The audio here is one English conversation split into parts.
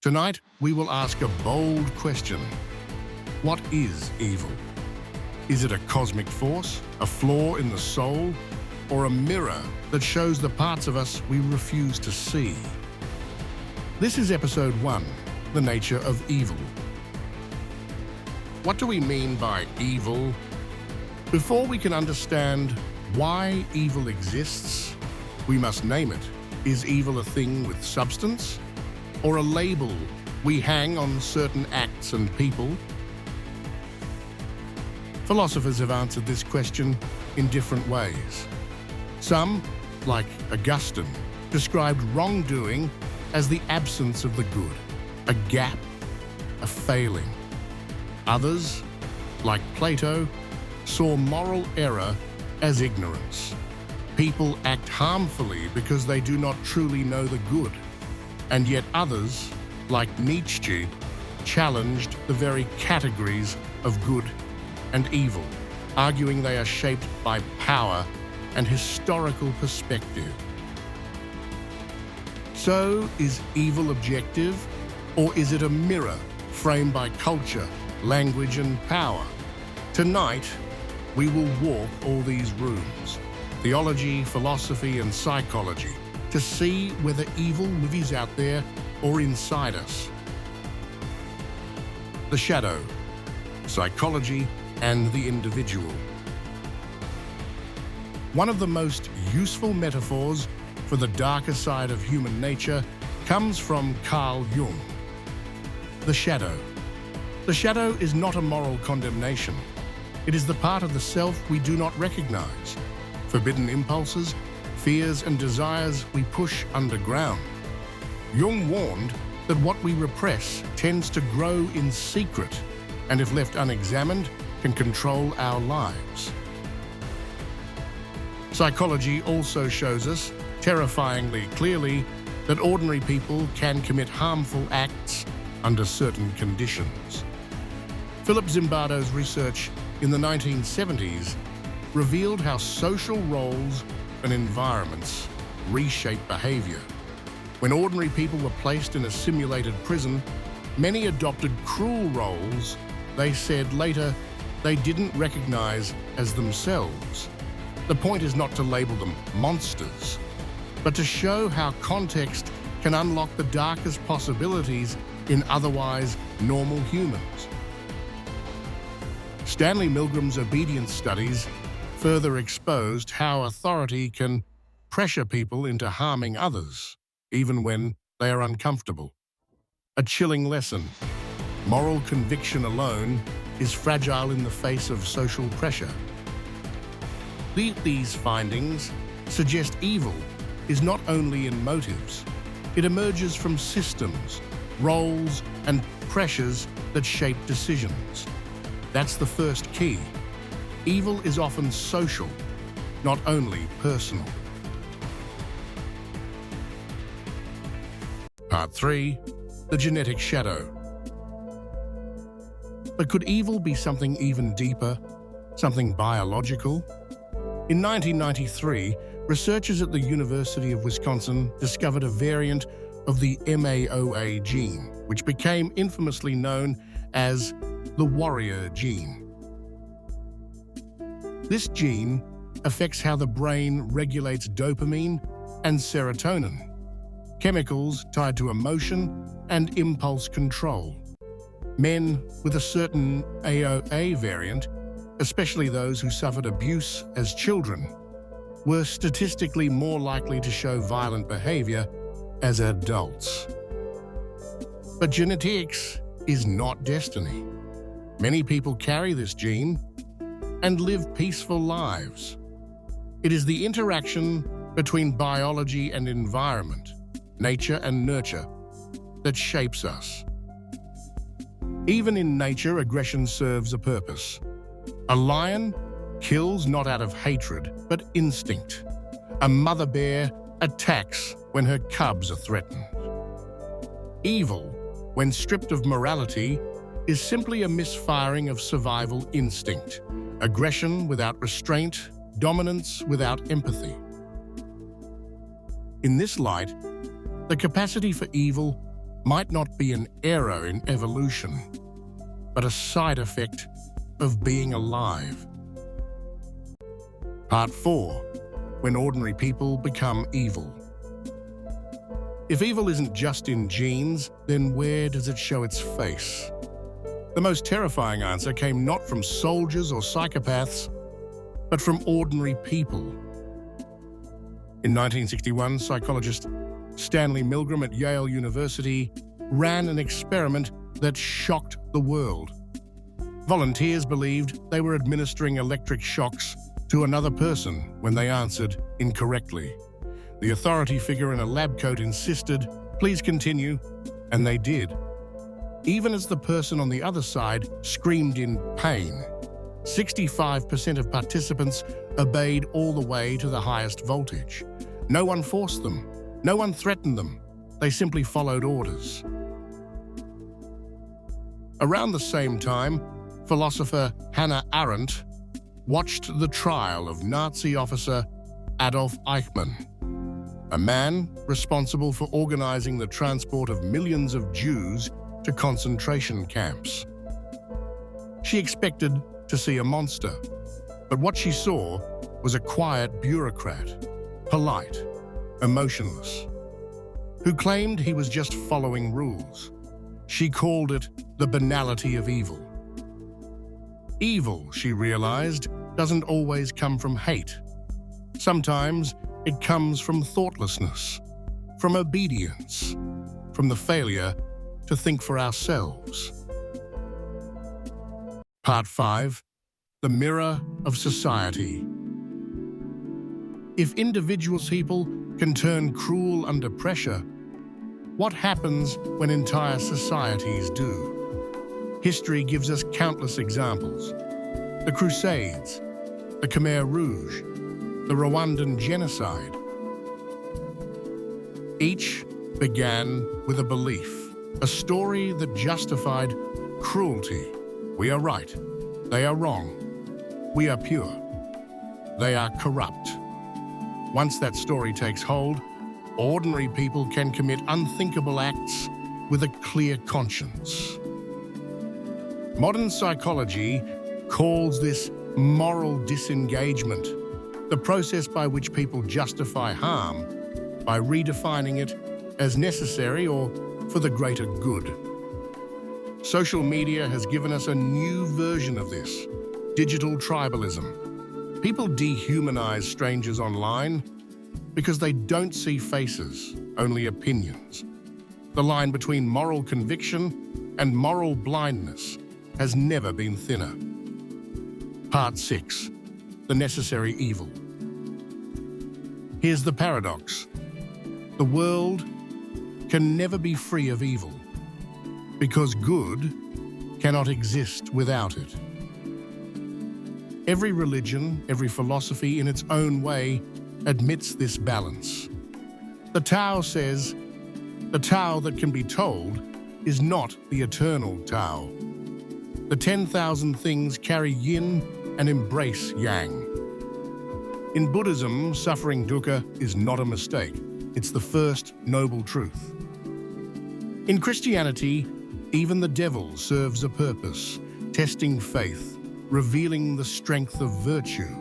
Tonight, we will ask a bold question. What is evil? Is it a cosmic force, a flaw in the soul, or a mirror that shows the parts of us we refuse to see? This is episode 1, The Nature of Evil. What do we mean by evil? Before we can understand why evil exists, we must name it. Is evil a thing with substance, or a label we hang on certain acts and people? Philosophers have answered this question in different ways. Some, like Augustine, described wrongdoing as the absence of the good, a gap, a failing. Others, like Plato, saw moral error as ignorance. People act harmfully because they do not truly know the good. And yet others, like Nietzsche, challenged the very categories of good and evil, arguing they are shaped by power and historical perspective. So, is evil objective, or is it a mirror framed by culture, language, and power? Tonight, we will walk all these rooms, theology, philosophy, and psychology, to see whether evil lives out there or inside us. The shadow, psychology, and the individual. One of the most useful metaphors for the darker side of human nature comes from Carl Jung. The shadow. The shadow is not a moral condemnation. It is the part of the self we do not recognize, forbidden impulses, fears and desires we push underground. Jung warned that what we repress tends to grow in secret, and if left unexamined, can control our lives. Psychology also shows us, terrifyingly clearly, that ordinary people can commit harmful acts under certain conditions. Philip Zimbardo's research in the 1970s revealed how social roles and environments reshape behavior. When ordinary people were placed in a simulated prison, many adopted cruel roles they said later they didn't recognize as themselves. The point is not to label them monsters, but to show how context can unlock the darkest possibilities in otherwise normal humans. Stanley Milgram's obedience studies further exposed how authority can pressure people into harming others, even when they are uncomfortable. A chilling lesson. Moral conviction alone is fragile in the face of social pressure. These findings suggest evil is not only in motives. It emerges from systems, roles, and pressures that shape decisions. That's the first key. Evil is often social, not only personal. Part 3. The genetic shadow. But could evil be something even deeper, something biological? In 1993, researchers at the University of Wisconsin discovered a variant of the MAOA gene, which became infamously known as the warrior gene. This gene affects how the brain regulates dopamine and serotonin, chemicals tied to emotion and impulse control. Men with a certain AOA variant, especially those who suffered abuse as children, were statistically more likely to show violent behavior as adults. But genetics is not destiny. Many people carry this gene and live peaceful lives. It is the interaction between biology and environment, nature and nurture, that shapes us. Even in nature, aggression serves a purpose. A lion kills not out of hatred, but instinct. A mother bear attacks when her cubs are threatened. Evil, when stripped of morality, is simply a misfiring of survival instinct, aggression without restraint, dominance without empathy. In this light, the capacity for evil might not be an error in evolution, but a side effect of being alive. Part 4. When ordinary people become evil. If evil isn't just in genes, then where does it show its face? The most terrifying answer came not from soldiers or psychopaths, but from ordinary people. In 1961, psychologist Stanley Milgram at Yale University ran an experiment that shocked the world. Volunteers believed they were administering electric shocks to another person when they answered incorrectly. The authority figure in a lab coat insisted, "Please continue," and they did. Even as the person on the other side screamed in pain, 65% of participants obeyed all the way to the highest voltage. No one forced them. No one threatened them. They simply followed orders. Around the same time, philosopher Hannah Arendt watched the trial of Nazi officer Adolf Eichmann, a man responsible for organizing the transport of millions of Jews to concentration camps. She expected to see a monster, but what she saw was a quiet bureaucrat, polite, emotionless, who claimed he was just following rules. She called it the banality of evil. Evil, she realized, doesn't always come from hate. Sometimes it comes from thoughtlessness, from obedience, from the failure to think for ourselves. Part 5. The Mirror of Society. If individual people can turn cruel under pressure, what happens when entire societies do? History gives us countless examples. The Crusades, the Khmer Rouge, the Rwandan genocide. Each began with a belief, a story that justified cruelty. We are right. They are wrong. We are pure. They are corrupt. Once that story takes hold, ordinary people can commit unthinkable acts with a clear conscience. Modern psychology calls this moral disengagement, the process by which people justify harm by redefining it as necessary or for the greater good. Social media has given us a new version of this, digital tribalism. People dehumanize strangers online because they don't see faces, only opinions. The line between moral conviction and moral blindness has never been thinner. Part 6. The Necessary Evil. Here's the paradox. The world can never be free of evil, because good cannot exist without it. Every religion, every philosophy in its own way admits this balance. The Tao says, the Tao that can be told is not the eternal Tao. The 10,000 things carry yin and embrace yang. In Buddhism, suffering dukkha is not a mistake. It's the first noble truth. In Christianity, even the devil serves a purpose, testing faith, revealing the strength of virtue.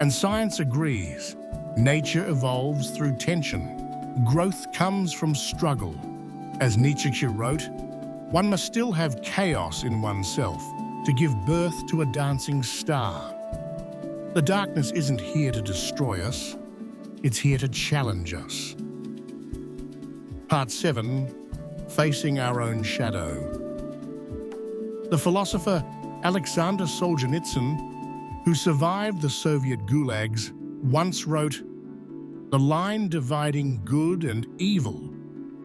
And science agrees. Nature evolves through tension. Growth comes from struggle. As Nietzsche wrote, one must still have chaos in oneself to give birth to a dancing star. The darkness isn't here to destroy us. It's here to challenge us. Part 7. Facing our own shadow. The philosopher Alexander Solzhenitsyn, who survived the Soviet gulags, once wrote, "The line dividing good and evil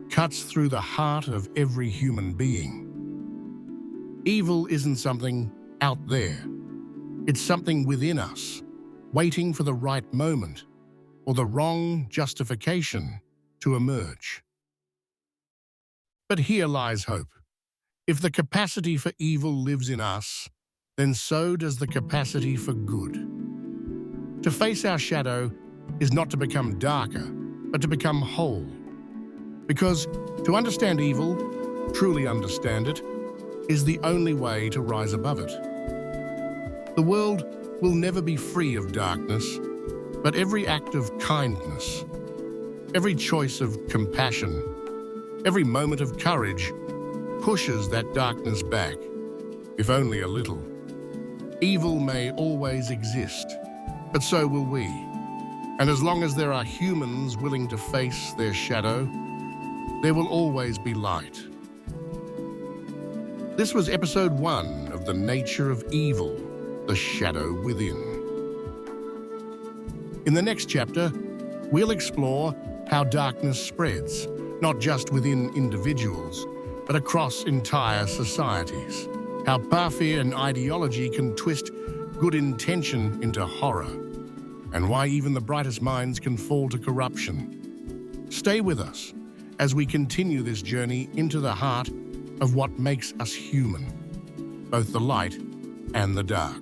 cuts through the heart of every human being." Evil isn't something out there. It's something within us, waiting for the right moment or the wrong justification to emerge. But here lies hope. If the capacity for evil lives in us, then so does the capacity for good. To face our shadow is not to become darker, but to become whole. Because to understand evil, truly understand it, is the only way to rise above it. The world will never be free of darkness, but every act of kindness, every choice of compassion, every moment of courage pushes that darkness back, if only a little. Evil may always exist, but so will we. And as long as there are humans willing to face their shadow, there will always be light. This was episode 1 of The Nature of Evil, The Shadow Within. In the next chapter, we'll explore how darkness spreads, not just within individuals, but across entire societies. How power and ideology can twist good intention into horror, and why even the brightest minds can fall to corruption. Stay with us as we continue this journey into the heart of what makes us human, both the light and the dark.